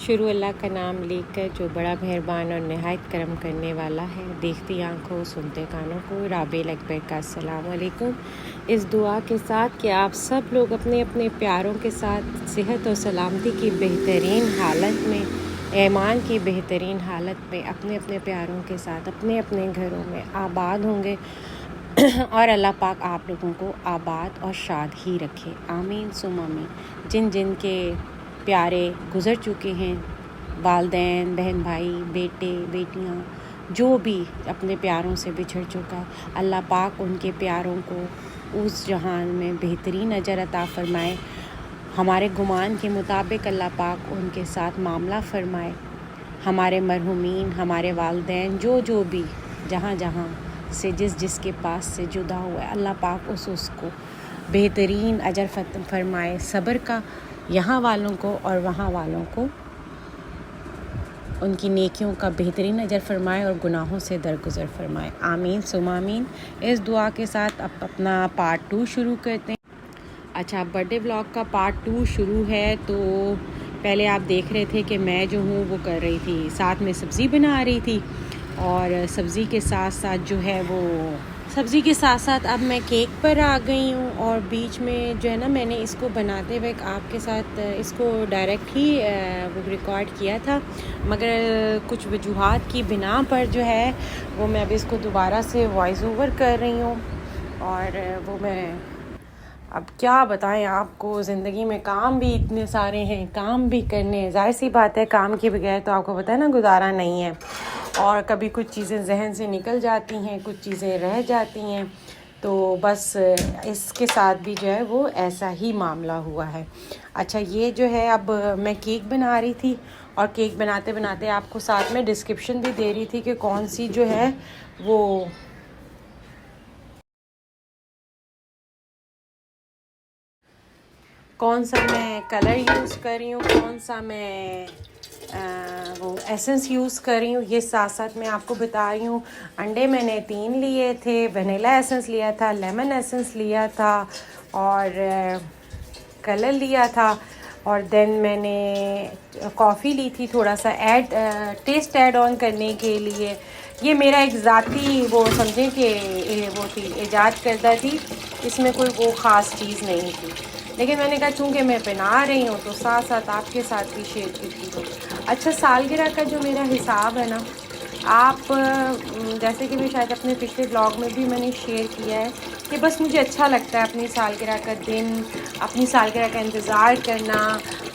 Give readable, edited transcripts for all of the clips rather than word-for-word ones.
शुरू अल्लाह का नाम लेकर जो बड़ा मेहरबान और नहायत करम करने वाला है। देखती आँखों सुनते कानों को राबिल अकबर का अस्सलाम वालेकुम। इस दुआ के साथ कि आप सब लोग अपने अपने प्यारों के साथ सेहत और सलामती की बेहतरीन हालत में, ईमान की बेहतरीन हालत में अपने अपने प्यारों के साथ अपने अपने घरों में आबाद होंगे और अल्लाह पाक आप लोगों को आबाद और शाद ही रखे। आमीन सुम आमीन। जिन जिन के प्यारे गुज़र चुके हैं, वालदैन, बहन भाई, बेटे बेटियां, जो भी अपने प्यारों से बिछड़ चुका, अल्लाह पाक उनके प्यारों को उस जहान में बेहतरीन अजर अता फ़रमाए। हमारे गुमान के मुताबिक अल्लाह पाक उनके साथ मामला फ़रमाए। हमारे मरहुमीन, हमारे वालदैन, जो भी जहाँ जहाँ से जिसके पास से जुदा हुआ है, अल्लाह पाक उसको बेहतरीन अजर फ़रमाए। सब्र का यहाँ वालों को और वहाँ वालों को उनकी नेकियों का बेहतरीन अजर फ़रमाए और गुनाहों से दरगुज़र फ़रमाए। आमीन सुम आमीन। इस दुआ के साथ अब अपना पार्ट 2 शुरू करते हैं। अच्छा, बर्थडे व्लॉग का पार्ट 2 शुरू है। तो पहले आप देख रहे थे कि मैं जो हूँ वो कर रही थी, साथ में सब्ज़ी बना रही थी, और सब्ज़ी के साथ साथ जो है वो सब्ज़ी के साथ साथ अब मैं केक पर आ गई हूँ। और बीच में जो है ना, मैंने इसको बनाते हुए आपके साथ इसको डायरेक्ट ही वो रिकॉर्ड किया था, मगर कुछ वजूहात की बिना पर जो है वो मैं अभी इसको दोबारा से वॉइस ओवर कर रही हूँ। और वो मैं अब क्या बताएं आपको, ज़िंदगी में काम भी इतने सारे हैं, काम भी करने हैं। जाहिर सी बात है, काम के बगैर तो आपको पता है ना गुजारा नहीं है। और कभी कुछ चीज़ें जहन से निकल जाती हैं, कुछ चीज़ें रह जाती हैं। तो बस इसके साथ भी जो है वो ऐसा ही मामला हुआ है। अच्छा, ये जो है अब मैं केक बना रही थी, और केक बनाते बनाते आपको साथ में डिस्क्रिप्शन भी दे रही थी कि कौन सी जो है वो कौन सा मैं कलर यूज़ कर रही हूँ, कौन सा मैं वो एसेंस यूज़ कर रही हूँ, ये साथ साथ मैं आपको बता रही हूँ। अंडे मैंने 3 लिए थे, वनीला एसेंस लिया था, लेमन एसेंस लिया था, और कलर लिया था, और देन मैंने कॉफ़ी ली थी थोड़ा सा टेस्ट ऐड ऑन करने के लिए। ये मेरा एक ज़ाती वो समझें कि वो थी, ईजाद करदा थी, इसमें कोई वो ख़ास चीज़ नहीं थी। लेकिन मैंने कहा चूँकि मैं बना रही हूँ तो साथ साथ आपके साथ भी शेयर की थी। अच्छा, सालगिरह का जो मेरा हिसाब है ना, आप जैसे कि मैं शायद अपने पिछले ब्लॉग में भी मैंने शेयर किया है कि बस मुझे अच्छा लगता है अपनी सालगिरह का दिन, अपनी सालगिरह का इंतज़ार करना।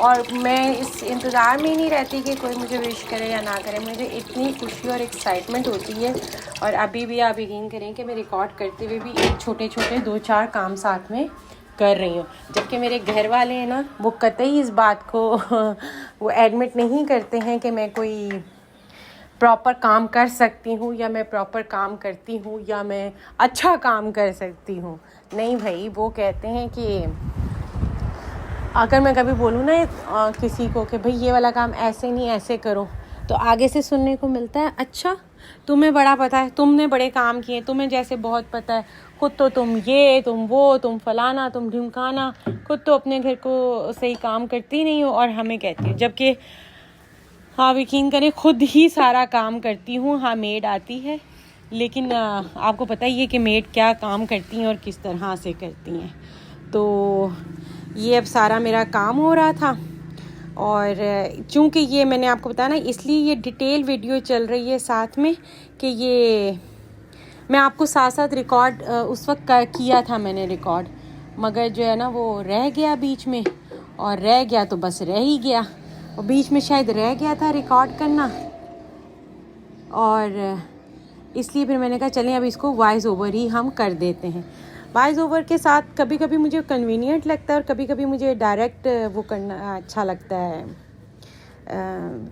और मैं इस इंतज़ार में ही नहीं रहती कि कोई मुझे विश करे या ना करे, मुझे इतनी खुशी और एक्साइटमेंट होती है। और अभी भी आप यकीन करें कि मैं रिकॉर्ड करते हुए भी छोटे छोटे 2-4 काम साथ में कर रही हूँ, जबकि मेरे घर वाले हैं ना, वो कतई इस बात को वो एडमिट नहीं करते हैं कि मैं कोई प्रॉपर काम कर सकती हूँ, या मैं प्रॉपर काम करती हूँ, या मैं अच्छा काम कर सकती हूँ। नहीं भाई, वो कहते हैं कि अगर मैं कभी बोलूँ ना किसी को कि भाई ये वाला काम ऐसे नहीं ऐसे करो, तो आगे से सुनने को मिलता है, अच्छा तुम्हें बड़ा पता है, तुमने बड़े काम किए, तुम्हें जैसे बहुत पता है, खुद तो तुम ये तुम वो तुम फलाना तुम ढिमकाना, खुद तो अपने घर को सही काम करती नहीं हो और हमें कहती हो। जबकि हाँ, यकीन करें, खुद ही सारा काम करती हूँ। हाँ, मेड आती है, लेकिन आपको पता ही है कि मेड क्या काम करती हैं और किस तरह से करती हैं। तो ये अब सारा मेरा काम हो रहा था, और चूँकि ये मैंने आपको बताया ना, इसलिए ये डिटेल वीडियो चल रही है साथ में, कि ये मैं आपको साथ साथ रिकॉर्ड उस वक्त किया था मैंने रिकॉर्ड, मगर जो है ना वो रह गया बीच में, और रह गया तो बस रह ही गया, और बीच में शायद रह गया था रिकॉर्ड करना, और इसलिए फिर मैंने कहा चलें अब इसको वॉइस ओवर ही हम कर देते हैं। वॉइस ओवर के साथ कभी कभी मुझे कन्वीनियंट लगता है, और कभी कभी मुझे डायरेक्ट वो करना अच्छा लगता है।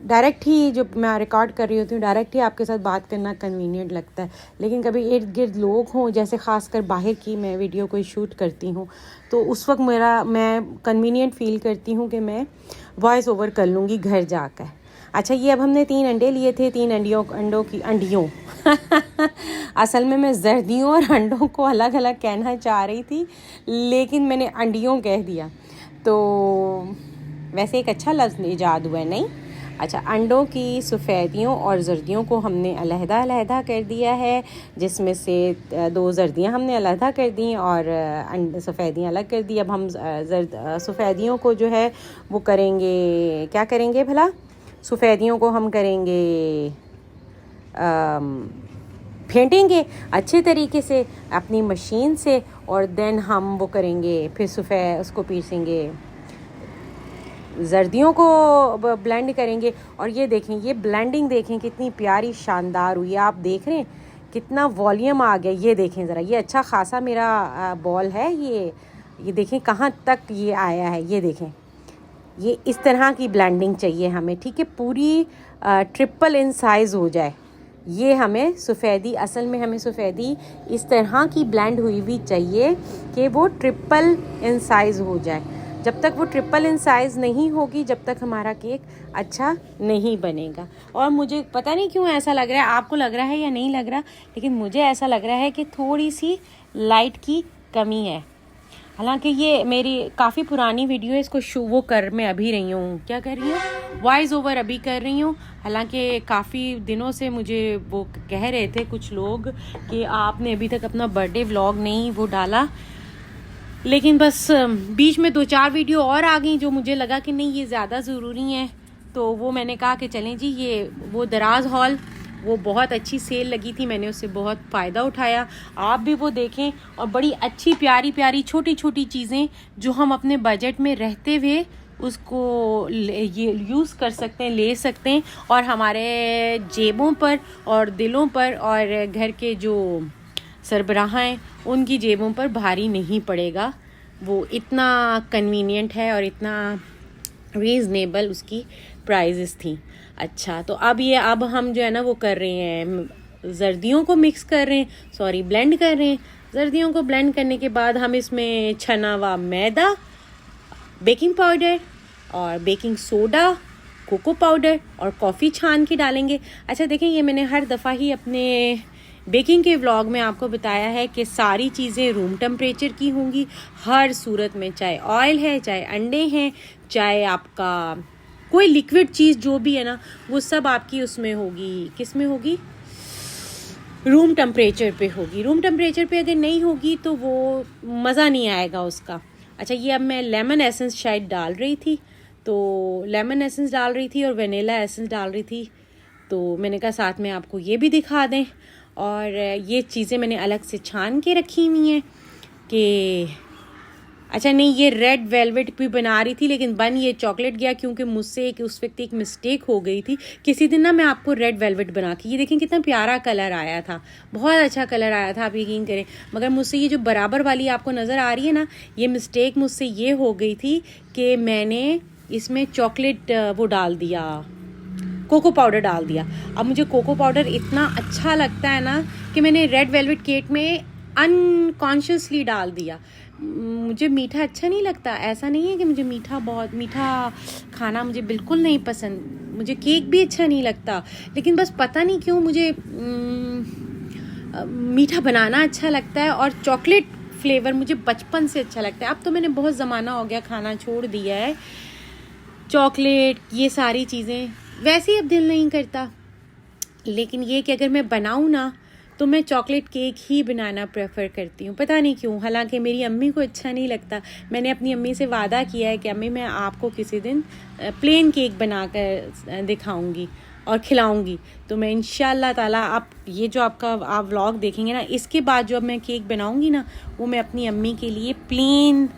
डायरेक्ट ही जो मैं रिकॉर्ड कर रही होती हूँ, डायरेक्ट ही आपके साथ बात करना कन्वीनियंट लगता है। लेकिन कभी इर्द गिर्द लोग हों, जैसे ख़ासकर बाहर की मैं वीडियो कोई शूट करती हूँ, तो उस वक्त मैं कन्वीनियंट फ़ील करती हूँ कि मैं वॉइस ओवर कर लूँगी घर जाकर। अच्छा, ये अब हमने 3 अंडे लिए थे, 3 अंडियों असल में मैं जर्दियों और अंडों को अलग अलग कहना चाह रही थी, लेकिन मैंने अंडियों कह दिया। तो वैसे एक अच्छा लफ्ज़ ईजाद हुआ है, नहीं? अच्छा, अंडों की सफ़ेदियों और जर्दियों को हमने अलहदा कर दिया है, जिसमें से 2 जर्दियाँ हमने अलहदा कर दी और सफ़ेदियाँ अलग कर दी। अब हम सफ़ेदियों को जो है वो करेंगे, क्या करेंगे भला, सफ़ेदियों को हम करेंगे फेंटेंगे अच्छे तरीके से अपनी मशीन से, और देन हम वो करेंगे, फिर उसको पीसेंगे, जर्दियों को ब्लेंड करेंगे। और ये देखें, ये ब्लेंडिंग देखें कितनी प्यारी शानदार हुई है। आप देख रहे हैं कितना वॉल्यूम आ गया। ये देखें ज़रा, ये अच्छा खासा मेरा बॉल है। ये देखें कहाँ तक ये आया है। ये देखें, ये इस तरह की ब्लेंडिंग चाहिए हमें, ठीक है, पूरी ट्रिपल इन साइज़ हो जाए। ये हमें सफ़ेदी, असल में हमें सफ़ेदी इस तरह की ब्लेंड हुई हुई चाहिए कि वो ट्रिपल इन साइज़ हो जाए। जब तक वो ट्रिपल इन साइज़ नहीं होगी, जब तक हमारा केक अच्छा नहीं बनेगा। और मुझे पता नहीं क्यों ऐसा लग रहा है, आपको लग रहा है या नहीं लग रहा, लेकिन मुझे ऐसा लग रहा है कि थोड़ी सी लाइट की कमी है। हालांकि ये मेरी काफ़ी पुरानी वीडियो है, इसको वो कर मैं अभी रही हूँ, क्या कर रही हूँ, वॉइस ओवर अभी कर रही हूँ। हालांकि काफ़ी दिनों से मुझे वो कह रहे थे कुछ लोग कि आपने अभी तक अपना बर्थडे व्लॉग नहीं वो डाला, लेकिन बस बीच में 2-4 वीडियो और आ गई जो मुझे लगा कि नहीं ये ज़्यादा ज़रूरी है, तो वो मैंने कहा कि चलें जी, ये वो दराज हॉल, वो बहुत अच्छी सेल लगी थी, मैंने उससे बहुत फ़ायदा उठाया। आप भी वो देखें, और बड़ी अच्छी प्यारी प्यारी छोटी छोटी चीज़ें जो हम अपने बजट में रहते हुए उसको ये यूज़ कर सकते हैं, ले सकते हैं, और हमारे जेबों पर और दिलों पर और घर के जो सरबराह हैं उनकी जेबों पर भारी नहीं पड़ेगा। वो इतना कन्वीनियंट है और इतना रीज़नेबल उसकी प्राइजेस थी। अच्छा, तो अब हम जो है ना वो कर रहे हैं, जर्दियों को मिक्स कर रहे हैं, सॉरी ब्लेंड कर रहे हैं। जर्दियों को ब्लेंड करने के बाद हम इसमें छना हुआ मैदा, बेकिंग पाउडर और बेकिंग सोडा, कोको पाउडर और कॉफ़ी छान के डालेंगे। अच्छा देखें, ये मैंने हर दफ़ा ही अपने बेकिंग के व्लॉग में आपको बताया है कि सारी चीज़ें रूम टेम्परेचर की होंगी हर सूरत में, चाहे ऑयल है, चाहे अंडे हैं, चाहे आपका कोई लिक्विड चीज़ जो भी है ना, वो सब आपकी उसमें होगी, किस में होगी, रूम टेम्परेचर पे होगी। रूम टेम्परेचर पे अगर नहीं होगी तो वो मज़ा नहीं आएगा उसका। अच्छा, ये अब मैं लेमन एसेंस शायद डाल रही थी, तो लेमन एसेंस डाल रही थी और वनीला एसेंस डाल रही थी, तो मैंने कहा साथ में आपको ये भी दिखा दें। और ये चीज़ें मैंने अलग से छान के रखी हुई हैं कि अच्छा नहीं, ये रेड वेलवेट भी बना रही थी, लेकिन बन ये चॉकलेट गया, क्योंकि मुझसे उस वक्त एक मिस्टेक हो गई थी। किसी दिन ना मैं आपको रेड वेलवेट बना के, ये देखें कितना प्यारा कलर आया था, बहुत अच्छा कलर आया था, आप यकीन करें। मगर मुझसे ये जो बराबर वाली आपको नज़र आ रही है ना, ये मिस्टेक मुझसे ये हो गई थी कि मैंने इसमें चॉकलेट वो डाल दिया, कोको पाउडर डाल दिया। अब मुझे कोको पाउडर इतना अच्छा लगता है ना कि मैंने रेड वेलवेट केक में अनकॉन्शियसली डाल दिया। मुझे मीठा अच्छा नहीं लगता, ऐसा नहीं है कि मुझे बहुत मीठा खाना मुझे बिल्कुल नहीं पसंद, मुझे केक भी अच्छा नहीं लगता, लेकिन बस पता नहीं क्यों मुझे मीठा बनाना अच्छा लगता है, और चॉकलेट फ्लेवर मुझे बचपन से अच्छा लगता है। अब तो मैंने बहुत ज़माना हो गया, खाना छोड़ दिया है, चॉकलेट ये सारी चीज़ें वैसे ही अब दिल नहीं करता। लेकिन ये कि अगर मैं बनाऊँ ना तो मैं चॉकलेट केक ही बनाना प्रेफर करती हूँ, पता नहीं क्यों। हालांकि मेरी अम्मी को अच्छा नहीं लगता। मैंने अपनी अम्मी से वादा किया है कि अम्मी मैं आपको किसी दिन प्लेन केक बनाकर दिखाऊंगी और खिलाऊंगी। तो मैं इंशाल्लाह ताला, आप ये जो आप व्लॉग देखेंगे ना, इसके बाद जो अब मैं केक बनाऊंगी ना, वो मैं अपनी अम्मी के लिए प्लेन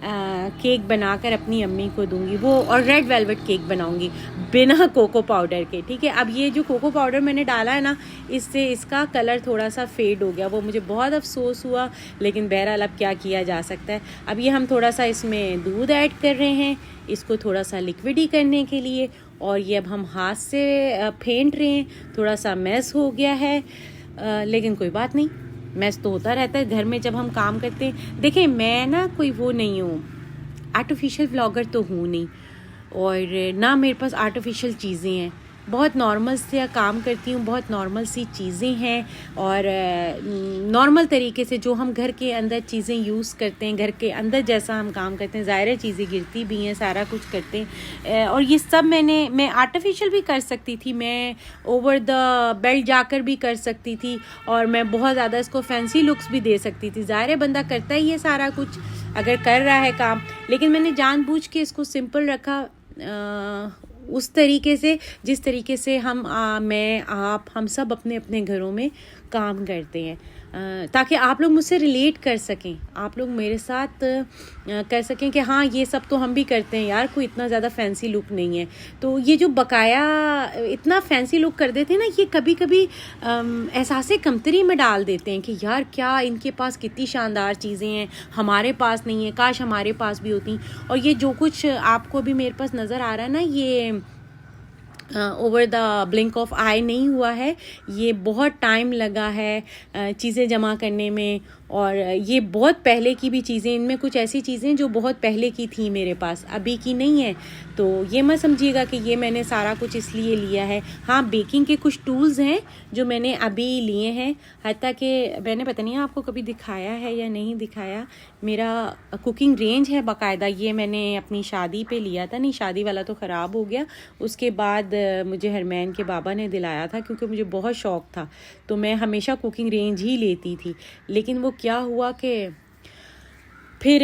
केक बनाकर अपनी अम्मी को दूंगी, वो और रेड वेलवेट केक बनाऊंगी बिना कोको पाउडर के, ठीक है। अब ये जो कोको पाउडर मैंने डाला है ना, इससे इसका कलर थोड़ा सा फेड हो गया, वो मुझे बहुत अफसोस हुआ, लेकिन बहरहाल अब क्या किया जा सकता है। अब ये हम थोड़ा सा इसमें दूध ऐड कर रहे हैं, इसको थोड़ा सा लिक्विड ही करने के लिए, और ये अब हम हाथ से फेंट रहे हैं। थोड़ा सा मैस हो गया है, लेकिन कोई बात नहीं, मैस तो होता रहता है घर में जब हम काम करते हैं। देखें, मैं ना कोई वो नहीं हूँ, आर्टिफिशियल व्लॉगर तो हूँ नहीं, और ना मेरे पास आर्टिफिशियल चीज़ें हैं। बहुत नॉर्मल से काम करती हूँ, बहुत नॉर्मल सी चीज़ें हैं और नॉर्मल तरीके से जो हम घर के अंदर चीज़ें यूज़ करते हैं, घर के अंदर जैसा हम काम करते हैं, ज़ाहिर है चीज़ें गिरती भी हैं, सारा कुछ करते हैं। और ये सब मैं आर्टिफिशियल भी कर सकती थी, मैं ओवर द बेल्ट जाकर भी कर सकती थी और मैं बहुत ज़्यादा इसको फैंसी लुक्स भी दे सकती थी। ज़ाहिर है बंदा करता ही है सारा कुछ अगर कर रहा है काम, लेकिन मैंने जानबूझ के इसको सिंपल रखा उस तरीके से जिस तरीके से मैं आप हम सब अपने अपने घरों में काम करते हैं, ताकि आप लोग मुझसे रिलेट कर सकें, आप लोग मेरे साथ कर सकें कि हाँ ये सब तो हम भी करते हैं यार, कोई इतना ज़्यादा फैंसी लुक नहीं है। तो ये जो बकाया इतना फैंसी लुक कर देते हैं ना, ये कभी कभी एहसास कमतरी में डाल देते हैं कि यार क्या इनके पास कितनी शानदार चीज़ें हैं, हमारे पास नहीं है, काश हमारे पास भी होती। और ये जो कुछ आपको भी मेरे पास नज़र आ रहा है ना, ये ओवर द ब्लिंक ऑफ आई नहीं हुआ है, ये बहुत टाइम लगा है चीज़ें जमा करने में। और ये बहुत पहले की भी चीज़ें, इनमें कुछ ऐसी चीज़ें जो बहुत पहले की थी मेरे पास, अभी की नहीं है। तो ये मत समझिएगा कि ये मैंने सारा कुछ इसलिए लिया है। हाँ, बेकिंग के कुछ टूल्स हैं जो मैंने अभी लिए हैं, हत्ता कि मैंने पता नहीं आपको कभी दिखाया है या नहीं दिखाया, मेरा कुकिंग रेंज है बाकायदा। ये मैंने अपनी शादी पे लिया था, नहीं शादी वाला तो ख़राब हो गया, उसके बाद मुझे हरमैन के बाबा ने दिलाया था क्योंकि मुझे बहुत शौक़ था, तो मैं हमेशा कुकिंग रेंज ही लेती थी। लेकिन वो क्या हुआ कि फिर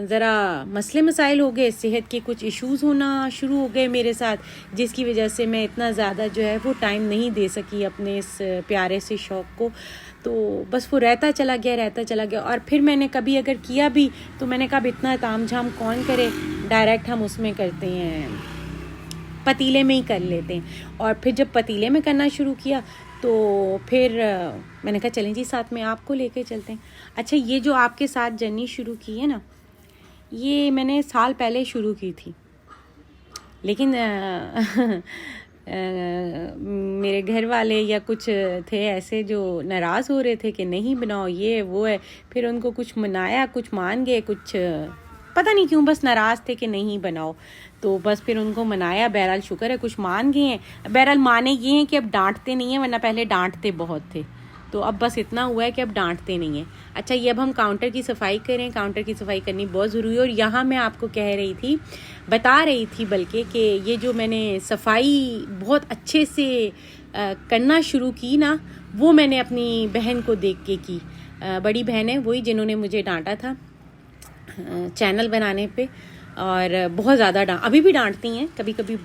ज़रा मसले मसाइल हो गए, सेहत के कुछ इश्यूज़ होना शुरू हो गए मेरे साथ, जिसकी वजह से मैं इतना ज़्यादा जो है वो टाइम नहीं दे सकी अपने इस प्यारे से शौक़ को। तो बस वो रहता चला गया। और फिर मैंने कभी अगर किया भी तो मैंने कहा इतना ताम झाम कौन करे, डायरेक्ट हम उसमें करते हैं, पतीले में ही कर लेते हैं। और फिर जब पतीले में करना शुरू किया तो फिर मैंने कहा चलें जी साथ में आपको लेके चलते हैं। अच्छा, ये जो आपके साथ जर्नी शुरू की है ना, ये मैंने साल पहले शुरू की थी, लेकिन मेरे घर वाले या कुछ थे ऐसे जो नाराज़ हो रहे थे कि नहीं बनाओ, ये वो है। फिर उनको कुछ मनाया, कुछ मान गए, कुछ पता नहीं क्यों बस नाराज़ थे कि नहीं बनाओ। तो बस फिर उनको मनाया, बहरहाल शुक्र है कुछ मान गए हैं। बहरहाल माने ये हैं कि अब डांटते नहीं हैं, वरना पहले डांटते बहुत थे। तो अब बस इतना हुआ है कि अब डांटते नहीं हैं। अच्छा, ये अब हम काउंटर की सफाई करें, काउंटर की सफाई करनी बहुत ज़रूरी है। और यहाँ मैं आपको बता रही थी बल्कि कि ये जो मैंने सफाई बहुत अच्छे से करना शुरू की ना, वो मैंने अपनी बहन को देख के की। बड़ी बहन है वही जिन्होंने मुझे डांटा था चैनल बनाने पे, और बहुत ज़्यादा अभी भी डांटती हैं, कभी कभी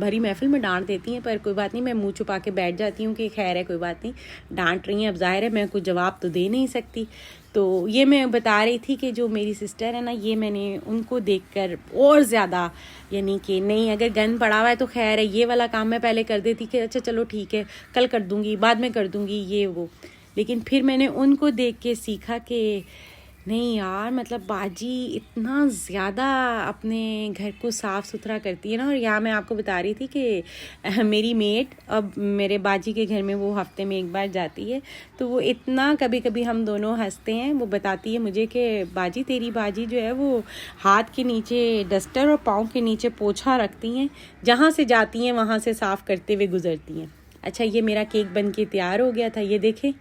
भरी महफिल में डांट देती हैं, पर कोई बात नहीं, मैं मुंह छुपा के बैठ जाती हूँ कि खैर है कोई बात नहीं, डांट रही हैं, अब ज़ाहिर है मैं कुछ जवाब तो दे नहीं सकती। तो ये मैं बता रही थी कि जो मेरी सिस्टर है ना, ये मैंने उनको देखकर और ज़्यादा, यानी कि नहीं अगर गंद पड़ा हुआ है तो खैर है, ये वाला काम मैं पहले कर देती कि अच्छा चलो ठीक है कल कर दूँगी, बाद में कर दूँगी, ये वो। लेकिन फिर मैंने उनको देख के सीखा कि नहीं यार, मतलब बाजी इतना ज़्यादा अपने घर को साफ़ सुथरा करती है ना। और यहाँ मैं आपको बता रही थी कि मेरी मेड अब मेरे बाजी के घर में वो हफ्ते में एक बार जाती है, तो वो इतना कभी कभी हम दोनों हंसते हैं। वो बताती है मुझे कि बाजी तेरी बाजी जो है वो हाथ के नीचे डस्टर और पाँव के नीचे पोछा रखती हैं, जहाँ से जाती हैं वहाँ से साफ़ करते हुए गुजरती हैं। अच्छा, ये मेरा केक बन के तैयार हो गया था, ये देखें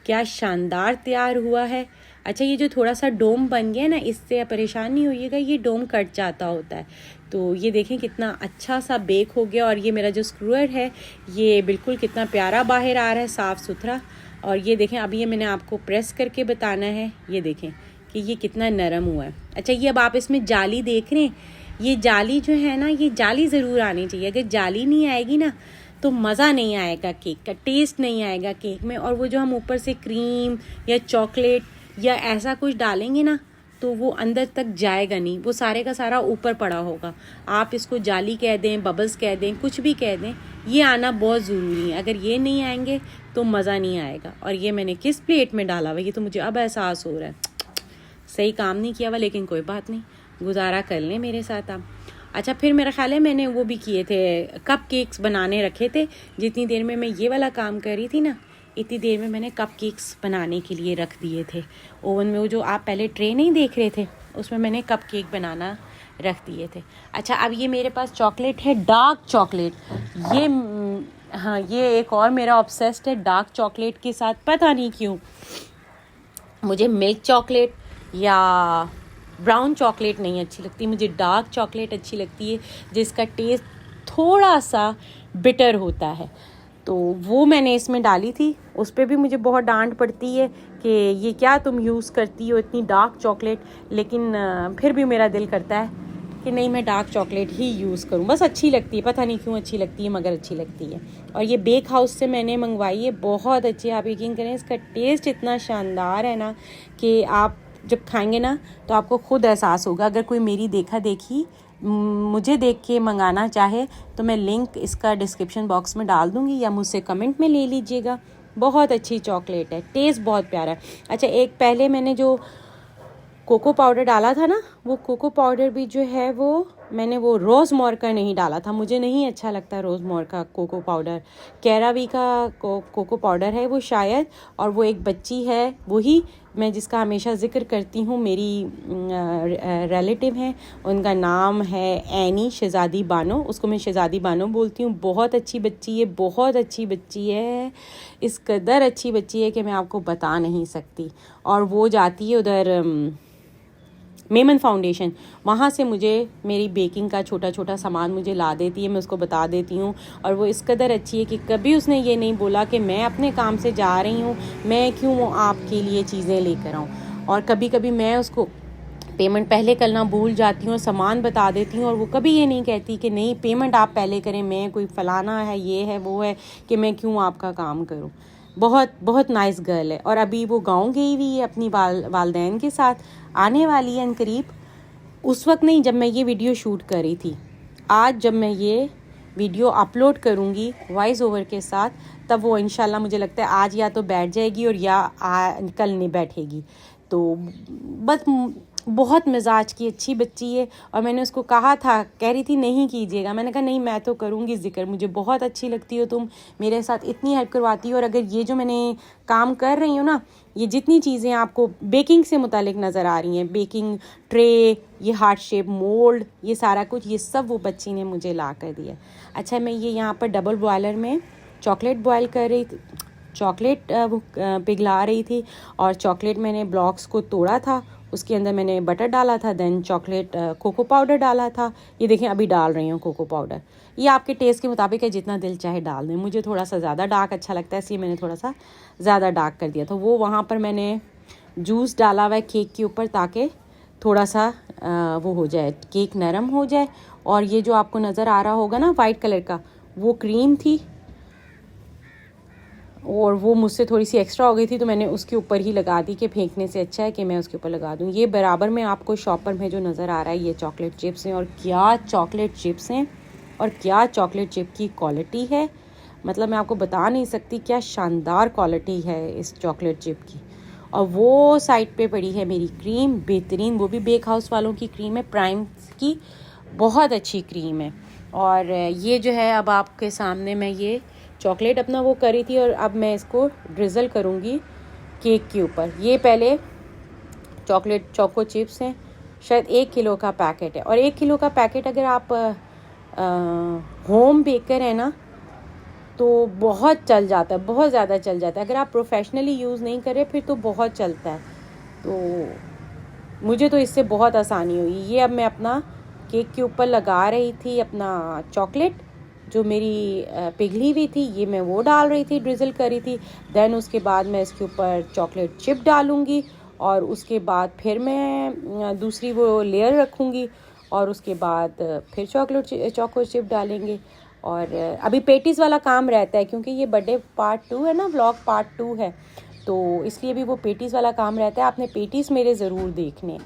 क्या शानदार तैयार हुआ है। अच्छा, ये जो थोड़ा सा डोम बन गया ना, इससे परेशान नहीं होइएगा, ये डोम कट जाता होता है। तो ये देखें कितना अच्छा सा बेक हो गया। और ये मेरा जो स्क्रूअर है ये बिल्कुल कितना प्यारा बाहर आ रहा है, साफ़ सुथरा। और ये देखें, अभी ये मैंने आपको प्रेस करके बताना है, ये देखें कि ये कितना नरम हुआ है। अच्छा, ये अब आप इसमें जाली देख रहे हैं, ये जाली जो है ना, ये जाली ज़रूर आनी चाहिए। अगर जाली नहीं आएगी ना तो मज़ा नहीं आएगा, केक का टेस्ट नहीं आएगा केक में। और वो जो हम ऊपर से क्रीम या चॉकलेट या ऐसा कुछ डालेंगे ना, तो वो अंदर तक जाएगा नहीं, वो सारे का सारा ऊपर पड़ा होगा। आप इसको जाली कह दें, बबल्स कह दें, कुछ भी कह दें, ये आना बहुत ज़रूरी है। अगर ये नहीं आएंगे तो मज़ा नहीं आएगा। और ये मैंने किस प्लेट में डाला हुआ, ये तो मुझे अब एहसास हो रहा है, सही काम नहीं किया हुआ, लेकिन कोई बात नहीं, गुजारा कर लें मेरे साथ आप। अच्छा, फिर मेरा ख्याल है मैंने वो भी किए थे, कप केक्स बनाने रखे थे। जितनी देर में मैं ये वाला काम कर रही थी ना, इतनी देर में मैंने कप केक्स बनाने के लिए रख दिए थे ओवन में। वो जो आप पहले ट्रे नहीं देख रहे थे, उसमें मैंने कप केक बनाना रख दिए थे। अच्छा, अब ये मेरे पास चॉकलेट है डार्क चॉकलेट। ये हाँ, ये एक और मेरा ऑब्सेस्ड है डार्क चॉकलेट के साथ। पता नहीं क्यों मुझे मिल्क चॉकलेट या ब्राउन चॉकलेट नहीं अच्छी लगती, मुझे डार्क चॉकलेट अच्छी लगती है जिसका टेस्ट थोड़ा सा बिटर होता है। तो वो मैंने इसमें डाली थी। उस पर भी मुझे बहुत डांट पड़ती है कि ये क्या तुम यूज़ करती हो इतनी डार्क चॉकलेट, लेकिन फिर भी मेरा दिल करता है कि नहीं, मैं डार्क चॉकलेट ही यूज़ करूं। बस अच्छी लगती है, पता नहीं क्यों अच्छी लगती है, मगर अच्छी लगती है। और ये बेक हाउस से मैंने मंगवाई है, बहुत अच्छी। आप यकीन करें, इसका टेस्ट इतना शानदार है ना कि आप जब खाएंगे ना तो आपको खुद एहसास होगा। अगर कोई मेरी देखा देखी मुझे देख के मंगाना चाहे तो मैं लिंक इसका डिस्क्रिप्शन बॉक्स में डाल दूँगी या मुझसे कमेंट में ले लीजिएगा। बहुत अच्छी चॉकलेट है, टेस्ट बहुत प्यारा है। अच्छा, एक पहले मैंने जो कोको पाउडर डाला था ना, वो कोको पाउडर भी जो है वो मैंने वो रोज़मोर का नहीं डाला था। मुझे नहीं अच्छा लगता रोज़मोर का कोको पाउडर। कैरावी का कोको पाउडर है वो शायद। और वो एक बच्ची है, वही मैं जिसका हमेशा ज़िक्र करती हूँ, मेरी रिलेटिव हैं, उनका नाम है एनी शहज़ादी बानो। उसको मैं शहज़ादी बानो बोलती हूँ। बहुत अच्छी बच्ची है, बहुत अच्छी बच्ची है, इस कदर अच्छी बच्ची है कि मैं आपको बता नहीं सकती। और वो जाती है उधर मेमन फाउंडेशन, वहाँ से मुझे मेरी बेकिंग का छोटा छोटा सामान मुझे ला देती है, मैं उसको बता देती हूँ। और वो इस कदर अच्छी है कि कभी उसने ये नहीं बोला कि मैं अपने काम से जा रही हूँ, मैं क्यों आपके लिए चीज़ें लेकर आऊँ। और कभी कभी मैं उसको पेमेंट पहले करना भूल जाती हूँ, सामान बता देती हूँ, और वो कभी ये नहीं कहती कि नहीं पेमेंट आप पहले करें, मैं कोई फ़लाना है, ये है, वो है, कि मैं क्यों आपका काम करूँ। बहुत बहुत नाइस गर्ल है। और अभी वो गांव गई हुई है अपनी वालदैन के साथ, आने वाली है करीब। उस वक्त नहीं जब मैं ये वीडियो शूट कर रही थी। आज जब मैं ये वीडियो अपलोड करूँगी वॉइस ओवर के साथ, तब वो इंशाल्लाह मुझे लगता है आज या तो बैठ जाएगी और या कल नहीं बैठेगी। तो बस बहुत मिजाज की अच्छी बच्ची है। और मैंने उसको कहा था, कह रही थी नहीं कीजिएगा, मैंने कहा नहीं, मैं तो करूँगी ज़िक्र, मुझे बहुत अच्छी लगती हो तुम, मेरे साथ इतनी हेल्प करवाती हो। और अगर ये जो मैंने काम कर रही हूँ ना, ये जितनी चीज़ें आपको बेकिंग से मुतालिक नज़र आ रही हैं, बेकिंग ट्रे, ये हार्ट शेप मोल्ड, ये सारा कुछ, ये सब वो बच्ची ने मुझे ला कर दिया। अच्छा, मैं ये यहाँ पर डबल बॉयलर में चॉकलेट बॉयल कर रही थी, चॉकलेट वो पिघला रही थी। और चॉकलेट मैंने ब्लॉक्स को तोड़ा था, उसके अंदर मैंने बटर डाला था, देन चॉकलेट कोको पाउडर डाला था। ये देखें अभी डाल रही हूँ कोको पाउडर। ये आपके टेस्ट के मुताबिक है, जितना दिल चाहे डाल दें। मुझे थोड़ा सा ज़्यादा डार्क अच्छा लगता है, इसलिए मैंने थोड़ा सा ज़्यादा डार्क कर दिया। तो वो वहाँ पर मैंने जूस डाला हुआ है केक के ऊपर, ताकि थोड़ा सा वो हो जाए, केक नरम हो जाए। और ये जो आपको नज़र आ रहा होगा ना वाइट कलर का, वो क्रीम थी और वो मुझसे थोड़ी सी एक्स्ट्रा हो गई थी, तो मैंने उसके ऊपर ही लगा दी कि फेंकने से अच्छा है कि मैं उसके ऊपर लगा दूँ। ये बराबर में आपको शॉपर में जो नज़र आ रहा है, ये चॉकलेट चिप्स हैं। और क्या चॉकलेट चिप्स हैं, और क्या चॉकलेट चिप की क्वालिटी है, मतलब मैं आपको बता नहीं सकती क्या शानदार क्वालिटी है इस चॉकलेट चिप की। और वो साइड पे पड़ी है मेरी क्रीम, बेहतरीन, वो भी बेक हाउस वालों की क्रीम है, प्राइम की, बहुत अच्छी क्रीम है। और ये जो है, अब आपके सामने मैं ये चॉकलेट अपना वो करी थी, और अब मैं इसको ड्रिज़ल करूँगी केक के ऊपर। ये पहले चॉकलेट चोको चिप्स हैं, शायद 1 किलो का पैकेट है। और 1 किलो का पैकेट अगर आप होम बेकर है ना, तो बहुत चल जाता है, बहुत ज़्यादा चल जाता है। अगर आप प्रोफेशनली यूज़ नहीं करें फिर तो बहुत चलता है। तो मुझे तो इससे बहुत आसानी हुई। ये अब मैं अपना केक के ऊपर लगा रही थी अपना चॉकलेट जो मेरी पिघली हुई थी, ये मैं वो डाल रही थी, ड्रिज़ल करी थी। देन उसके बाद मैं इसके ऊपर चॉकलेट चिप डालूँगी, और उसके बाद फिर मैं दूसरी वो लेयर रखूँगी, और उसके बाद फिर चॉकलेट चिप डालेंगे। और अभी पेटीज़ वाला काम रहता है, क्योंकि ये बर्थडे पार्ट 2 है ना, व्लॉग पार्ट 2 है, तो इसलिए भी वो पेटीज़ वाला काम रहता है। आपने पेटीज़ मेरे ज़रूर देखने।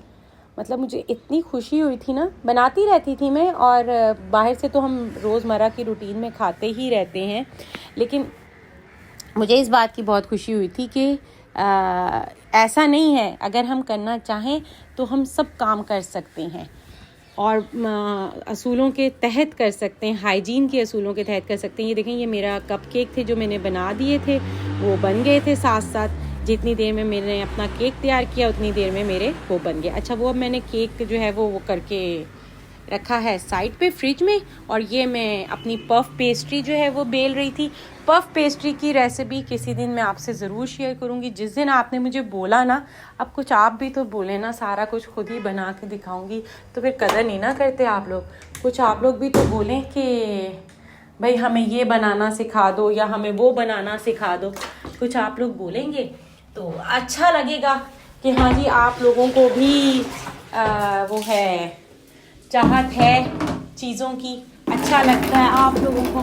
मतलब मुझे इतनी खुशी हुई थी ना, बनाती रहती थी मैं, और बाहर से तो हम रोज़मर्रा की रूटीन में खाते ही रहते हैं, लेकिन मुझे इस बात की बहुत खुशी हुई थी कि ऐसा नहीं है, अगर हम करना चाहें तो हम सब काम कर सकते हैं, और असूलों के तहत कर सकते हैं, हाइजीन के असूलों के तहत कर सकते हैं। ये देखें, ये मेरा कपकेक थे जो मैंने बना दिए थे, वो बन गए थे साथ साथ। जितनी देर में मैंने अपना केक तैयार किया उतनी देर में मेरे वो बन गए। अच्छा, वो अब मैंने केक जो है वो करके रखा है साइड पे फ्रिज में। और ये मैं अपनी पफ पेस्ट्री जो है वो बेल रही थी। पफ पेस्ट्री की रेसिपी किसी दिन मैं आपसे ज़रूर शेयर करूँगी। जिस दिन आपने मुझे बोला ना, अब कुछ आप भी तो बोले ना, सारा कुछ खुद ही बना के दिखाऊँगी तो फिर कदर नहीं ना करते आप लोग। कुछ आप लोग भी तो बोलें कि भाई हमें ये बनाना सिखा दो या हमें वो बनाना सिखा दो। कुछ आप लोग बोलेंगे तो अच्छा लगेगा कि हाँ जी, आप लोगों को भी वो है, चाहत है चीज़ों की, अच्छा लगता है आप लोगों को।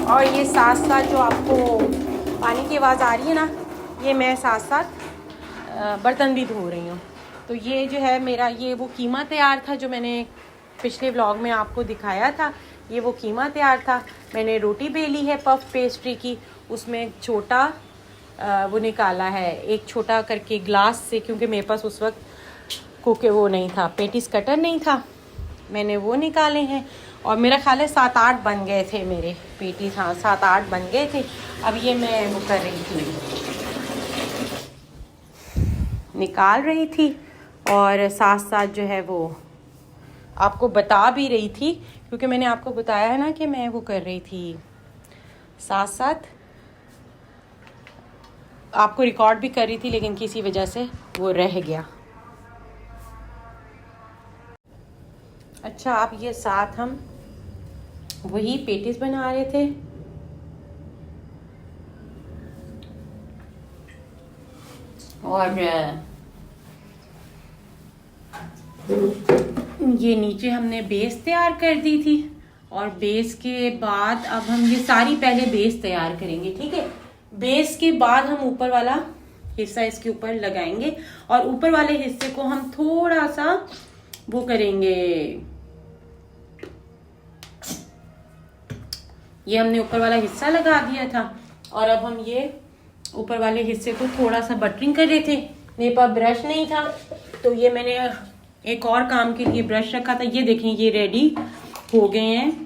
और ये साथ साथ जो आपको पानी की आवाज़ आ रही है ना, ये मैं साथ साथ बर्तन भी धो रही हूँ। तो ये जो है मेरा, ये वो कीमा तैयार था जो मैंने पिछले व्लॉग में आपको दिखाया था। ये वो कीमा तैयार था। मैंने रोटी बेली है पफ पेस्ट्री की, उसमें छोटा वो निकाला है, एक छोटा करके ग्लास से, क्योंकि मेरे पास उस वक्त कुके वो नहीं था, पेटिस कटर नहीं था, मैंने वो निकाले हैं। और मेरा ख्याल है 7-8 बन गए थे मेरे पेटीज, हाँ 7-8 बन गए थे। अब ये मैं वो कर रही थी, निकाल रही थी और साथ साथ जो है वो आपको बता भी रही थी, क्योंकि मैंने आपको बताया है ना कि मैं वो कर रही थी, साथ साथ आपको रिकॉर्ड भी कर रही थी, लेकिन किसी वजह से वो रह गया। अच्छा, आप ये साथ हम वही पेटीज बना रहे थे। और ये नीचे हमने बेस तैयार कर दी थी, और बेस के बाद अब हम ये सारी पहले बेस तैयार करेंगे, ठीक है। बेस के बाद हम ऊपर वाला हिस्सा इसके ऊपर लगाएंगे, और ऊपर वाले हिस्से को हम थोड़ा सा वो करेंगे। ये हमने ऊपर वाला हिस्सा लगा दिया था, और अब हम ये ऊपर वाले हिस्से को थोड़ा सा बटरिंग कर रहे थे। मेरे पास ब्रश नहीं था, तो ये मैंने एक और काम के लिए ब्रश रखा था। ये देखें, ये रेडी हो गए हैं।